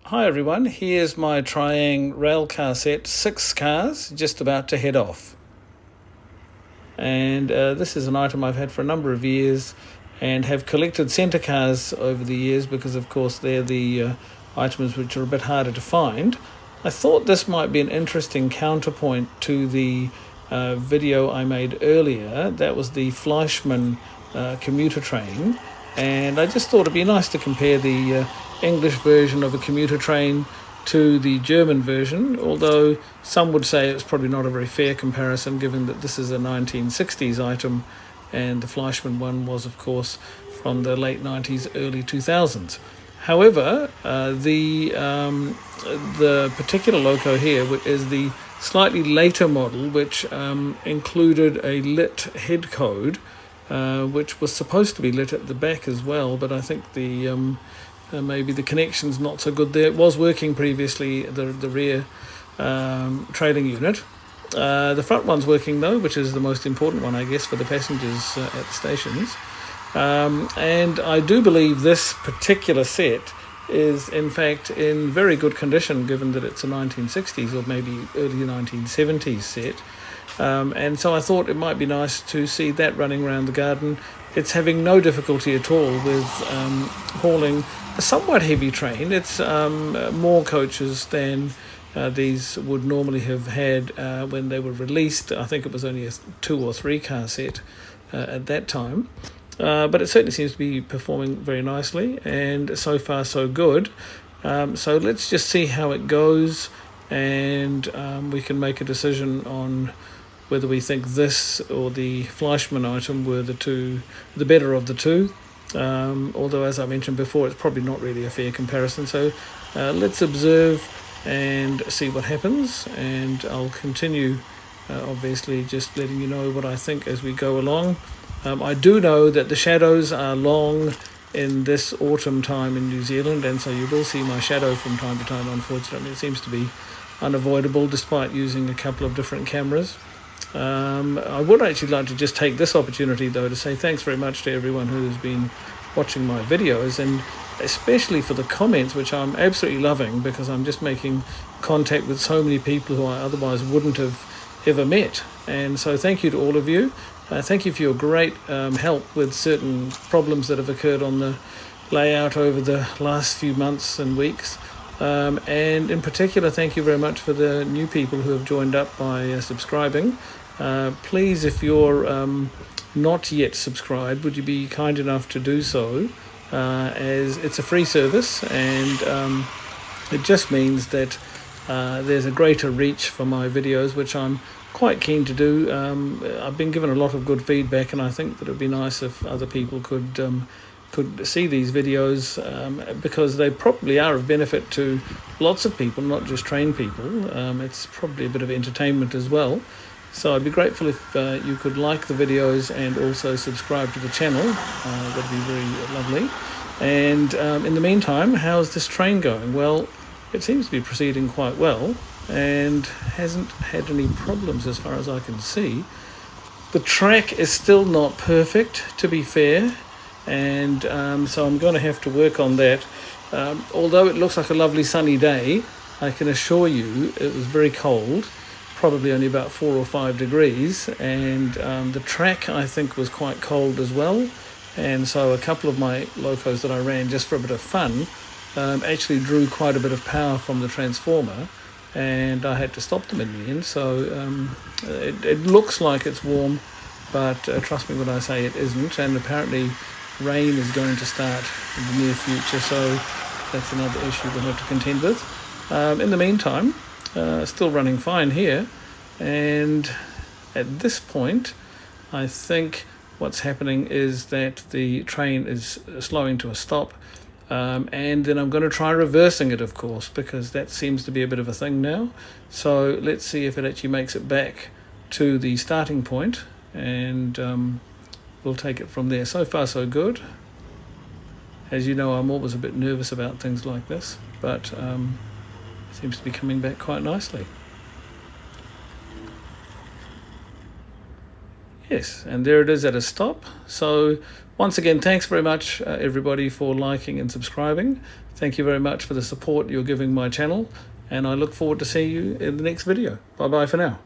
Hi everyone, here's my Triang railcar set, 6 cars, just about to head off. And this is an item I've had for a number of years and have collected centre cars over the years because of course they're the items which are a bit harder to find. I thought this might be an interesting counterpoint to the video I made earlier. That was the Fleischmann commuter train, and I just thought it'd be nice to compare the English version of a commuter train to the German version, although some would say it's probably not a very fair comparison given that this is a 1960s item and the Fleischmann one was of course from the late 90s, early 2000s. However, the particular loco here is the slightly later model, which included a lit head code, which was supposed to be lit at the back as well, but I think the maybe the connection's not so good there. It was working previously, the rear trailing unit. The front one's working though, which is the most important one, I guess, for the passengers at the stations. And I do believe this particular set is in fact in very good condition, given that it's a 1960s or maybe early 1970s set. And so I thought it might be nice to see that running around the garden. It's having no difficulty at all with hauling a somewhat heavy train. It's more coaches than these would normally have had when they were released. I think it was only a 2 or 3 car set at that time. But it certainly seems to be performing very nicely, and so far so good. So let's just see how it goes, and we can make a decision on whether we think this or the Fleischmann item were the better of the two. Although, as I mentioned before, it's probably not really a fair comparison. So let's observe and see what happens, and I'll continue, obviously, just letting you know what I think as we go along. I do know that the shadows are long in this autumn time in New Zealand, and so you will see my shadow from time to time, unfortunately. It seems to be unavoidable despite using a couple of different cameras. I would actually like to just take this opportunity though to say thanks very much to everyone who has been watching my videos, and especially for the comments, which I'm absolutely loving, because I'm just making contact with so many people who I otherwise wouldn't have ever met. And so thank you to all of you. Thank you for your great help with certain problems that have occurred on the layout over the last few months and weeks. And in particular, thank you very much for the new people who have joined up by subscribing. Please, if you're not yet subscribed, would you be kind enough to do so, as it's a free service, and it just means that there's a greater reach for my videos, which I'm quite keen to do. I've been given a lot of good feedback, and I think that it would be nice if other people could see these videos, because they probably are of benefit to lots of people, not just trained people. It's probably a bit of entertainment as well. So I'd be grateful if you could like the videos and also subscribe to the channel. That'd be very lovely. And in the meantime, how's this train going? Well, it seems to be proceeding quite well and hasn't had any problems as far as I can see. The track is still not perfect, to be fair, and so I'm going to have to work on that. Although it looks like a lovely sunny day, I can assure you it was very cold, probably only about 4 or 5 degrees, and the track I think was quite cold as well. And so a couple of my locos that I ran just for a bit of fun actually drew quite a bit of power from the transformer, and I had to stop them in the end. So it looks like it's warm, but trust me when I say it isn't. And apparently rain is going to start in the near future, so that's another issue we'll have to contend with. In the meantime, still running fine here, and at this point I think what's happening is that the train is slowing to a stop, and then I'm going to try reversing it, of course, because that seems to be a bit of a thing now. So let's see if it actually makes it back to the starting point, and we'll take it from there. So far so good. As you know, I'm always a bit nervous about things like this, but it seems to be coming back quite nicely. Yes, and there it is at a stop. So once again, thanks very much everybody for liking and subscribing. Thank you very much for the support you're giving my channel, and I look forward to seeing you in the next video. Bye bye for now.